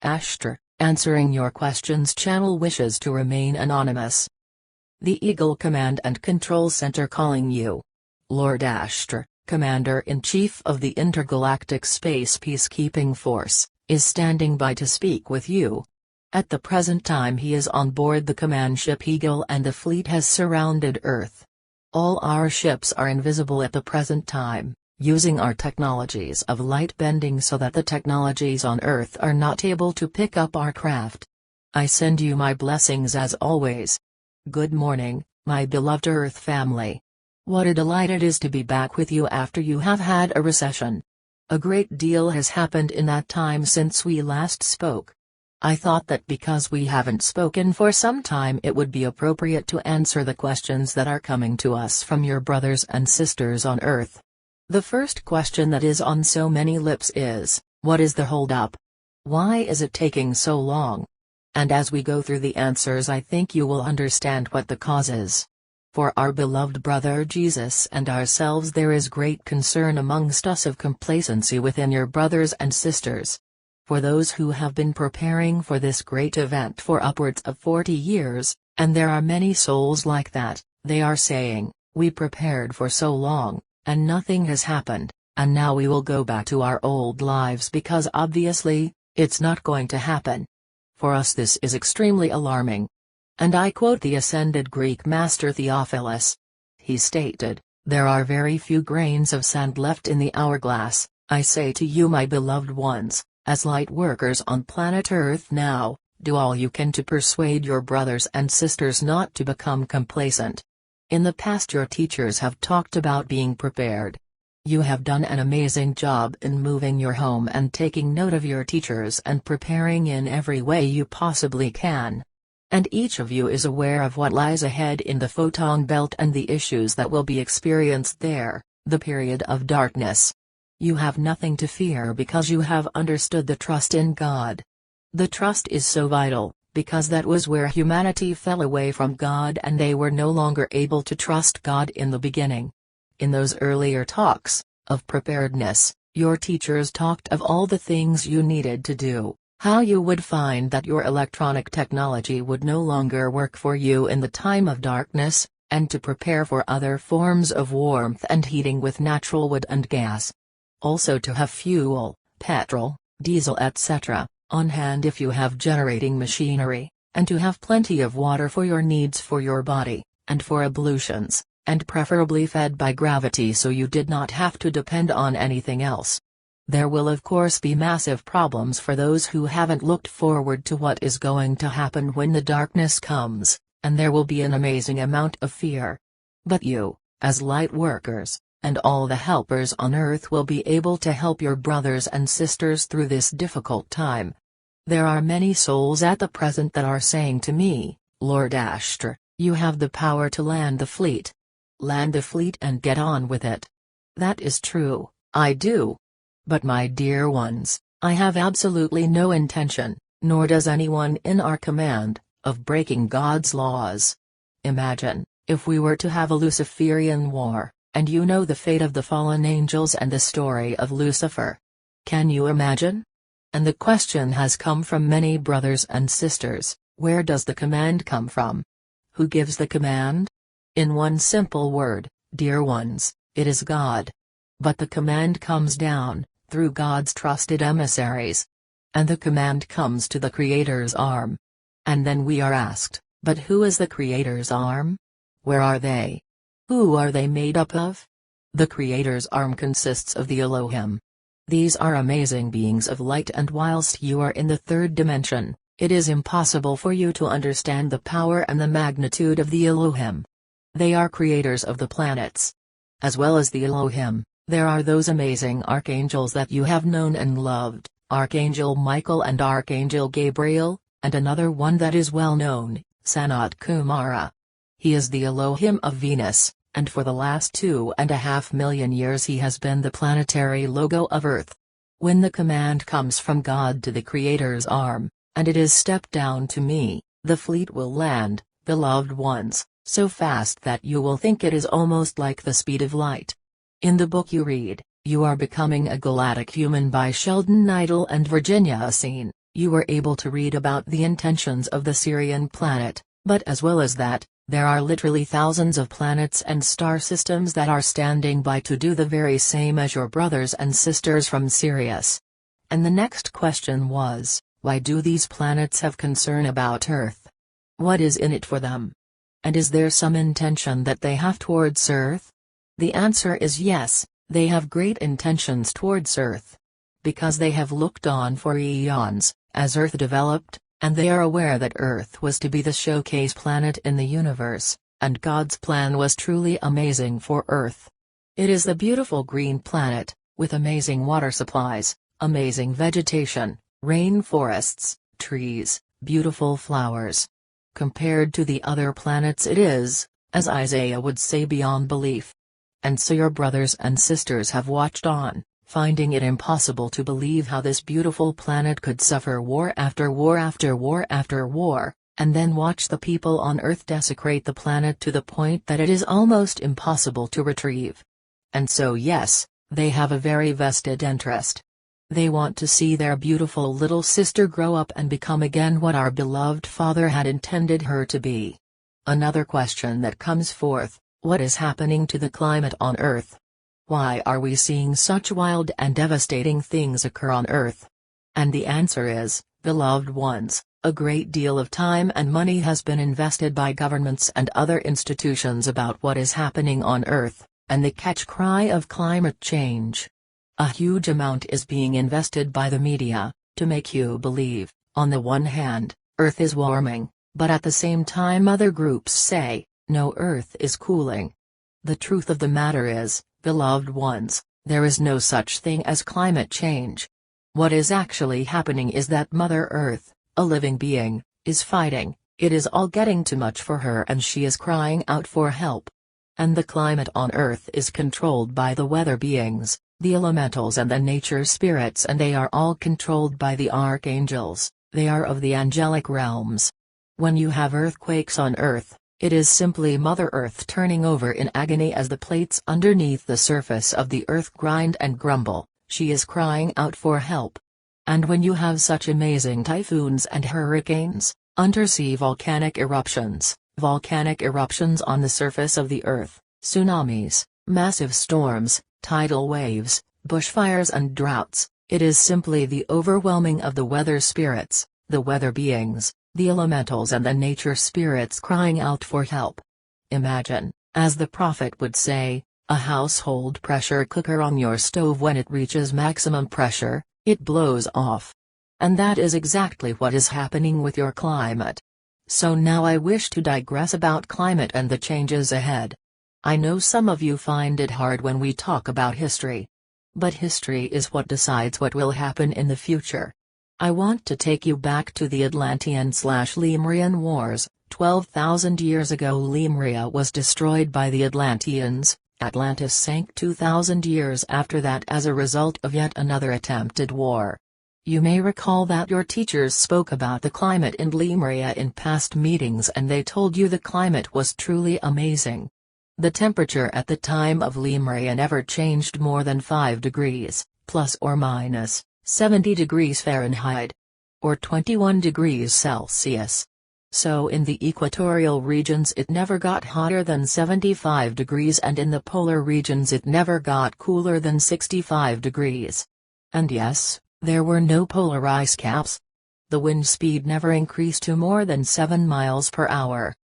Ashtar, answering your questions. Channel wishes to remain anonymous. The Eagle Command and Control Center calling you. Lord Ashtar, Commander-in-Chief of the Intergalactic Space Peacekeeping Force, is standing by to speak with you. At the present time he is on board the command ship Eagle and the fleet has surrounded Earth. All our ships are invisible at the present time, using our technologies of light bending so that the technologies on Earth are not able to pick up our craft. I send you my blessings as always. Good morning, my beloved Earth family. What a delight it is to be back with you after you have had a recession. A great deal has happened in that time since we last spoke. I thought that because we haven't spoken for some time it would be appropriate to answer the questions that are coming to us from your brothers and sisters on Earth. The first question that is on so many lips is, what is the hold-up? Why is it taking so long? And as we go through the answers I think you will understand what the cause is. For our beloved brother Jesus and ourselves there is great concern amongst us of complacency within your brothers and sisters. For those who have been preparing for this great event for upwards of 40 years, and there are many souls like that, they are saying, we prepared for so long, and nothing has happened, and now we will go back to our old lives because obviously, it's not going to happen. For us this is extremely alarming. And I quote the ascended Greek master Theophilus. He stated, there are very few grains of sand left in the hourglass. I say to you my beloved ones, as light workers on planet Earth now, do all you can to persuade your brothers and sisters not to become complacent. In the past your teachers have talked about being prepared. You have done an amazing job in moving your home and taking note of your teachers and preparing in every way you possibly can. And each of you is aware of what lies ahead in the photon belt and the issues that will be experienced there, the period of darkness. You have nothing to fear because you have understood the trust in God. The trust is so vital, because that was where humanity fell away from God and they were no longer able to trust God in the beginning. In those earlier talks, of preparedness, your teachers talked of all the things you needed to do, how you would find that your electronic technology would no longer work for you in the time of darkness, and to prepare for other forms of warmth and heating with natural wood and gas. Also to have fuel, petrol, diesel etc., on hand if you have generating machinery, and to have plenty of water for your needs for your body, and for ablutions, and preferably fed by gravity so you did not have to depend on anything else. There will of course be massive problems for those who haven't looked forward to what is going to happen when the darkness comes, and there will be an amazing amount of fear. But you, as light workers, and all the helpers on Earth will be able to help your brothers and sisters through this difficult time. There are many souls at the present that are saying to me, Lord Ashtar, you have the power to land the fleet. Land the fleet and get on with it. That is true, I do. But my dear ones, I have absolutely no intention, nor does anyone in our command, of breaking God's laws. Imagine, if we were to have a Luciferian war. And you know the fate of the fallen angels and the story of Lucifer. Can you imagine? And the question has come from many brothers and sisters, where does the command come from? Who gives the command? In one simple word, dear ones, it is God. But the command comes down, through God's trusted emissaries. And the command comes to the Creator's arm. And then we are asked, but who is the Creator's arm? Where are they? Who are they made up of? The Creator's arm consists of the Elohim. These are amazing beings of light, and whilst you are in the third dimension, it is impossible for you to understand the power and the magnitude of the Elohim. They are creators of the planets. As well as the Elohim, there are those amazing archangels that you have known and loved, Archangel Michael and Archangel Gabriel, and another one that is well known, Sanat Kumara. He is the Elohim of Venus, and for the last 2.5 million years he has been the planetary logo of Earth. When the command comes from God to the Creator's arm, and it is stepped down to me, the fleet will land, beloved ones, so fast that you will think it is almost like the speed of light. In the book you read, You Are Becoming a Galactic Human by Sheldon Neidle and Virginia Assine, You were able to read about the intentions of the Syrian planet, but as well as that, there are literally thousands of planets and star systems that are standing by to do the very same as your brothers and sisters from Sirius. And the next question was, why do these planets have concern about Earth? What is in it for them? And is there some intention that they have towards Earth? The answer is yes, they have great intentions towards Earth. Because they have looked on for eons, as Earth developed, and they are aware that Earth was to be the showcase planet in the universe, and God's plan was truly amazing for Earth. It is the beautiful green planet, with amazing water supplies, amazing vegetation, rainforests, trees, beautiful flowers. Compared to the other planets it is, as Isaiah would say, beyond belief. And so your brothers and sisters have watched on, finding it impossible to believe how this beautiful planet could suffer war after war after war after war, and then watch the people on Earth desecrate the planet to the point that it is almost impossible to retrieve. And so yes, they have a very vested interest. They want to see their beautiful little sister grow up and become again what our beloved Father had intended her to be. Another question that comes forth, what is happening to the climate on Earth? Why are we seeing such wild and devastating things occur on Earth? And the answer is, beloved ones, a great deal of time and money has been invested by governments and other institutions about what is happening on Earth, and the catch cry of climate change. A huge amount is being invested by the media, to make you believe, on the one hand, Earth is warming, but at the same time other groups say, no, Earth is cooling. The truth of the matter is, beloved ones, there is no such thing as climate change. What is actually happening is that Mother Earth, a living being, is fighting. It is all getting too much for her and she is crying out for help. And the climate on Earth is controlled by the weather beings, the elementals and the nature spirits, and they are all controlled by the archangels. They are of the angelic realms. When you have earthquakes on Earth, it is simply Mother Earth turning over in agony as the plates underneath the surface of the Earth grind and grumble. She is crying out for help. And when you have such amazing typhoons and hurricanes, undersea volcanic eruptions on the surface of the Earth, tsunamis, massive storms, tidal waves, bushfires and droughts, it is simply the overwhelming of the weather spirits, the weather beings, the elementals and the nature spirits crying out for help. Imagine, as the prophet would say, a household pressure cooker on your stove. When it reaches maximum pressure, it blows off. And that is exactly what is happening with your climate. So now I wish to digress about climate and the changes ahead. I know some of you find it hard when we talk about history. But history is what decides what will happen in the future. I want to take you back to the Atlantean/Lemurian Wars. 12,000 years ago Lemuria was destroyed by the Atlanteans. Atlantis sank 2,000 years after that as a result of yet another attempted war. You may recall that your teachers spoke about the climate in Lemuria in past meetings and they told you the climate was truly amazing. The temperature at the time of Lemuria never changed more than 5 degrees, plus or minus 70 degrees Fahrenheit, or 21 degrees Celsius. So in the equatorial regions it never got hotter than 75 degrees and in the polar regions it never got cooler than 65 degrees. And yes, there were no polar ice caps. The wind speed never increased to more than 7 miles per hour.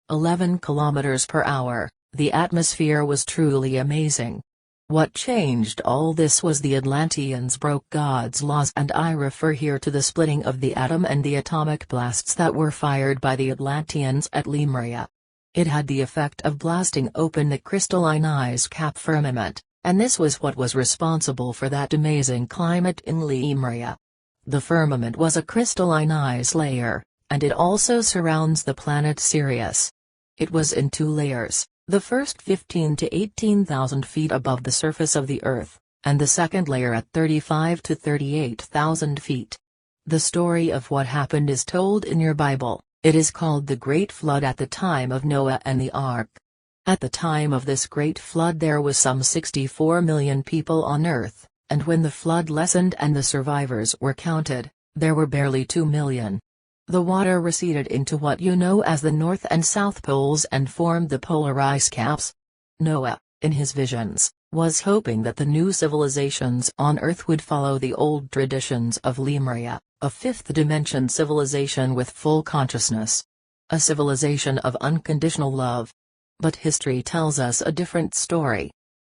11 kilometers per hour, the atmosphere was truly amazing. What changed all this was the Atlanteans broke God's laws, and I refer here to the splitting of the atom and the atomic blasts that were fired by the Atlanteans at Lemuria. It had the effect of blasting open the crystalline ice cap firmament, and this was what was responsible for that amazing climate in Lemuria. The firmament was a crystalline ice layer, and it also surrounds the planet Sirius. It was in 2 layers. The first 15 to 18,000 feet above the surface of the Earth, and the second layer at 35 to 38,000 feet. The story of what happened is told in your Bible. It is called the Great Flood at the time of Noah and the Ark. At the time of this great flood there was some 64 million people on Earth, and when the flood lessened and the survivors were counted, There were barely 2 million. The water receded into what you know as the North and South Poles and formed the polar ice caps. Noah, in his visions, was hoping that the new civilizations on Earth would follow the old traditions of Lemuria, a fifth-dimension civilization with full consciousness. A civilization of unconditional love. But history tells us a different story.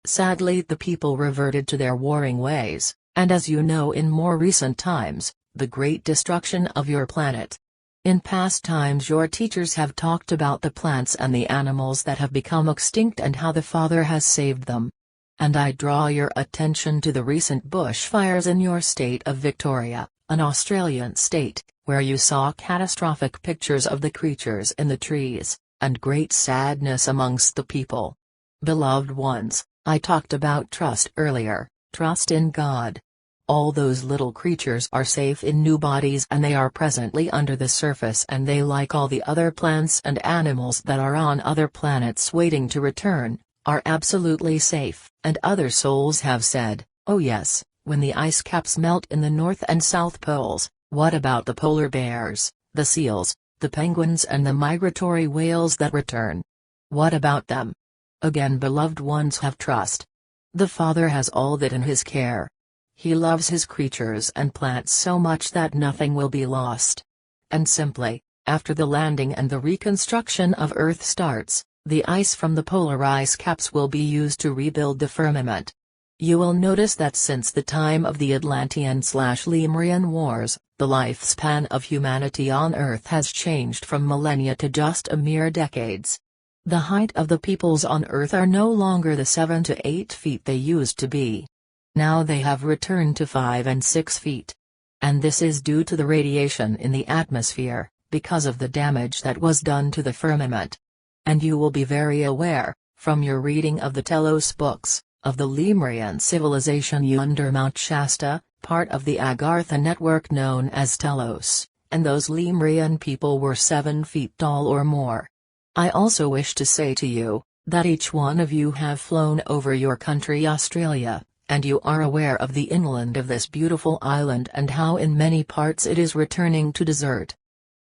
Sadly, the people reverted to their warring ways, and as you know in more recent times, the great destruction of your planet. In past times your teachers have talked about the plants and the animals that have become extinct and how the Father has saved them. And I draw your attention to the recent bushfires in your state of Victoria, an Australian state, where you saw catastrophic pictures of the creatures in the trees, and great sadness amongst the people. Beloved ones, I talked about trust earlier, trust in God. All those little creatures are safe in new bodies and they are presently under the surface and they, like all the other plants and animals that are on other planets waiting to return, are absolutely safe. And other souls have said, oh yes, when the ice caps melt in the North and South Poles, what about the polar bears, the seals, the penguins and the migratory whales that return? What about them? Again, beloved ones, have trust. The Father has all that in his care. He loves his creatures and plants so much that nothing will be lost. And simply, after the landing and the reconstruction of Earth starts, the ice from the polar ice caps will be used to rebuild the firmament. You will notice that since the time of the Atlantean/Lemurian Wars, the lifespan of humanity on Earth has changed from millennia to just a mere decades. The height of the peoples on Earth are no longer the 7 to 8 feet they used to be. Now they have returned to 5 and 6 feet. And this is due to the radiation in the atmosphere, because of the damage that was done to the firmament. And you will be very aware, from your reading of the Telos books, of the Lemurian civilization under Mount Shasta, part of the Agartha network known as Telos, and those Lemurian people were 7 feet tall or more. I also wish to say to you, that each one of you have flown over your country Australia, and you are aware of the inland of this beautiful island and how in many parts it is returning to desert.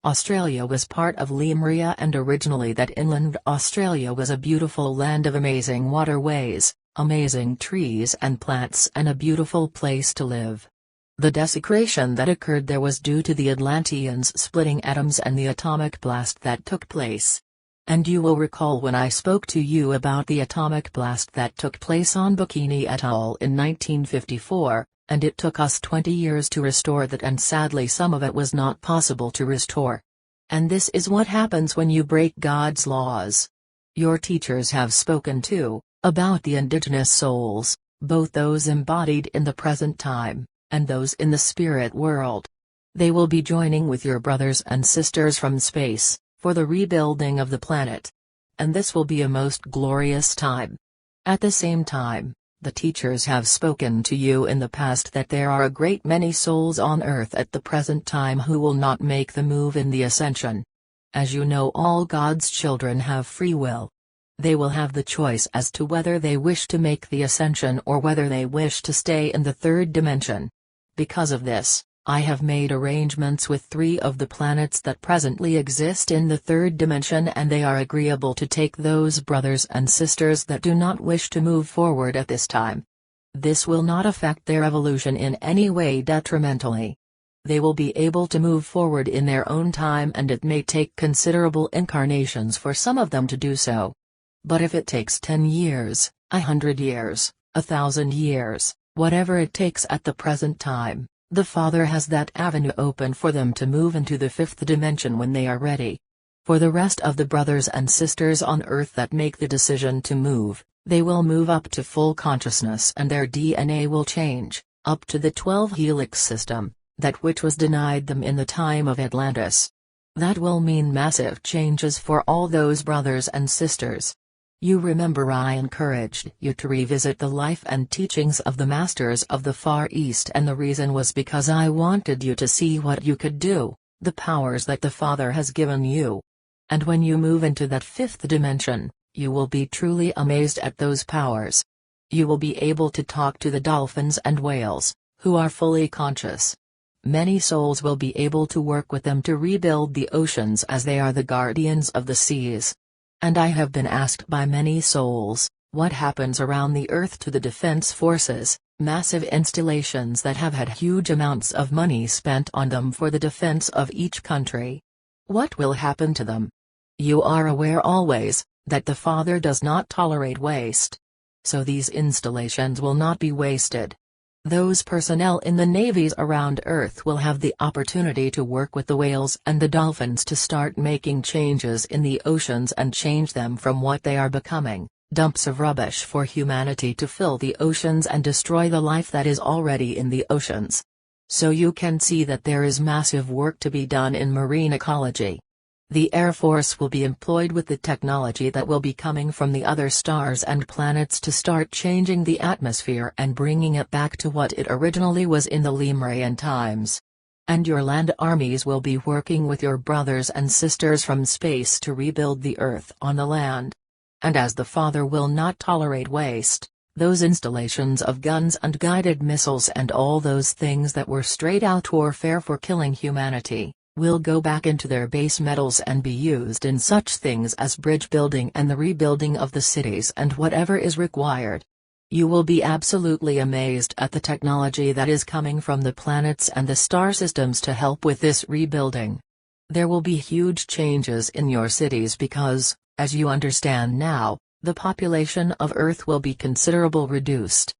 Australia was part of Lemuria and originally that inland Australia was a beautiful land of amazing waterways, amazing trees and plants and a beautiful place to live. The desecration that occurred there was due to the Atlanteans splitting atoms and the atomic blast that took place. And you will recall when I spoke to you about the atomic blast that took place on Bikini Atoll in 1954, and it took us 20 years to restore that, and sadly some of it was not possible to restore. And this is what happens when you break God's laws. Your teachers have spoken too, about the indigenous souls, both those embodied in the present time, and those in the spirit world. They will be joining with your brothers and sisters from space, for the rebuilding of the planet. And this will be a most glorious time. At the same time, the teachers have spoken to you in the past that there are a great many souls on Earth at the present time who will not make the move in the ascension. As you know, all God's children have free will. They will have the choice as to whether they wish to make the ascension or whether they wish to stay in the third dimension. Because of this, I have made arrangements with 3 of the planets that presently exist in the third dimension, and they are agreeable to take those brothers and sisters that do not wish to move forward at this time. This will not affect their evolution in any way detrimentally. They will be able to move forward in their own time, and it may take considerable incarnations for some of them to do so. But if it takes 10 years, 100 years, 1,000 years, whatever it takes at the present time, the Father has that avenue open for them to move into the 5th dimension when they are ready. For the rest of the brothers and sisters on Earth that make the decision to move, they will move up to full consciousness and their DNA will change, up to the 12 helix system, that which was denied them in the time of Atlantis. That will mean massive changes for all those brothers and sisters. You remember I encouraged you to revisit the life and teachings of the Masters of the Far East, and the reason was because I wanted you to see what you could do, the powers that the Father has given you. And when you move into that 5th dimension, you will be truly amazed at those powers. You will be able to talk to the dolphins and whales, who are fully conscious. Many souls will be able to work with them to rebuild the oceans as they are the guardians of the seas. And I have been asked by many souls, what happens around the earth to the defense forces, massive installations that have had huge amounts of money spent on them for the defense of each country. What will happen to them? You are aware always, that the Father does not tolerate waste. So these installations will not be wasted. Those personnel in the navies around Earth will have the opportunity to work with the whales and the dolphins to start making changes in the oceans and change them from what they are becoming, dumps of rubbish for humanity to fill the oceans and destroy the life that is already in the oceans. So you can see that there is massive work to be done in marine ecology. The Air Force will be employed with the technology that will be coming from the other stars and planets to start changing the atmosphere and bringing it back to what it originally was in the Lemurian times. And your land armies will be working with your brothers and sisters from space to rebuild the Earth on the land. And as the Father will not tolerate waste, those installations of guns and guided missiles and all those things that were straight out warfare for killing humanity, will go back into their base metals and be used in such things as bridge building and the rebuilding of the cities and whatever is required. You will be absolutely amazed at the technology that is coming from the planets and the star systems to help with this rebuilding. There will be huge changes in your cities because, as you understand now, the population of Earth will be considerably reduced.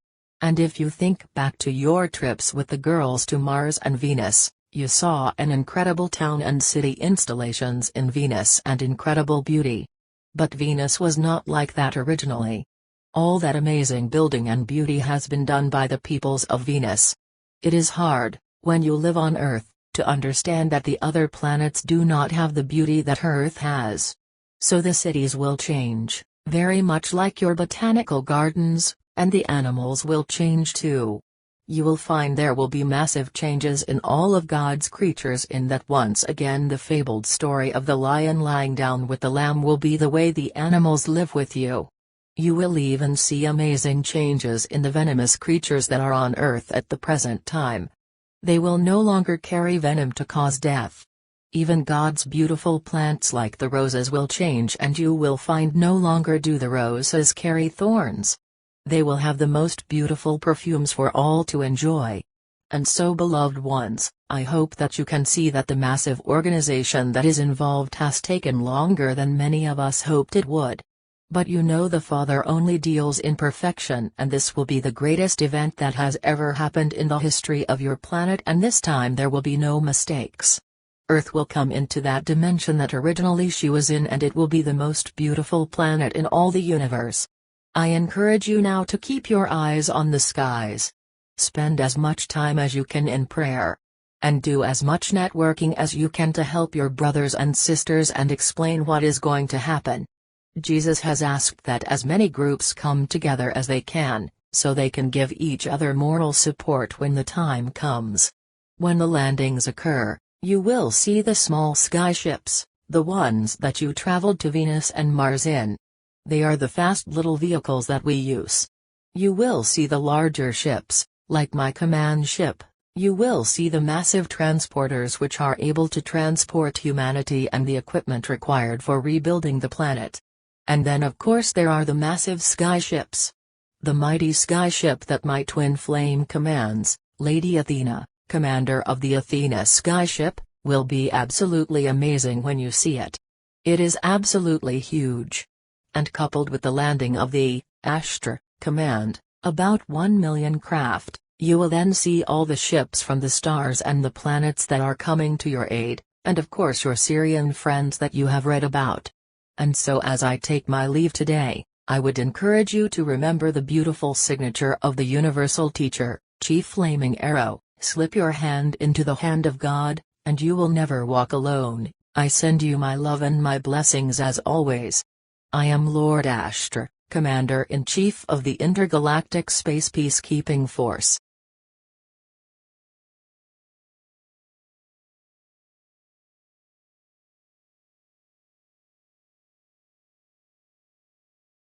And if you think back to your trips with the girls to Mars and Venus, you saw an incredible town and city installations in Venus and incredible beauty. But Venus was not like that originally. All that amazing building and beauty has been done by the peoples of Venus. It is hard, when you live on Earth, to understand that the other planets do not have the beauty that Earth has. So the cities will change, very much like your botanical gardens, and the animals will change too. You will find there will be massive changes in all of God's creatures in that once again the fabled story of the lion lying down with the lamb will be the way the animals live with you. You will even see amazing changes in the venomous creatures that are on Earth at the present time. They will no longer carry venom to cause death. Even God's beautiful plants like the roses will change and you will find no longer do the roses carry thorns. They will have the most beautiful perfumes for all to enjoy. And so beloved ones, I hope that you can see that the massive organization that is involved has taken longer than many of us hoped it would. But you know the Father only deals in perfection and this will be the greatest event that has ever happened in the history of your planet and this time there will be no mistakes. Earth will come into that dimension that originally she was in and it will be the most beautiful planet in all the universe. I encourage you now to keep your eyes on the skies. Spend as much time as you can in prayer. And do as much networking as you can to help your brothers and sisters and explain what is going to happen. Jesus has asked that as many groups come together as they can, so they can give each other moral support when the time comes. When the landings occur, you will see the small sky ships, the ones that you traveled to Venus and Mars in. They are the fast little vehicles that we use. You will see the larger ships, like my command ship. You will see the massive transporters which are able to transport humanity and the equipment required for rebuilding the planet. And then of course there are the massive sky ships. The mighty sky ship that my twin flame commands, Lady Athena, commander of the Athena sky ship, will be absolutely amazing when you see it. It is absolutely huge. And coupled with the landing of the Ashtar command, about 1 million craft, you will then see all the ships from the stars and the planets that are coming to your aid, and of course your Syrian friends that you have read about. And so as I take my leave today, I would encourage you to remember the beautiful signature of the Universal Teacher, Chief Flaming Arrow, slip your hand into the hand of God, and you will never walk alone. I send you my love and my blessings as always. I am Lord Ashtar, Commander-in-Chief of the Intergalactic Space Peacekeeping Force.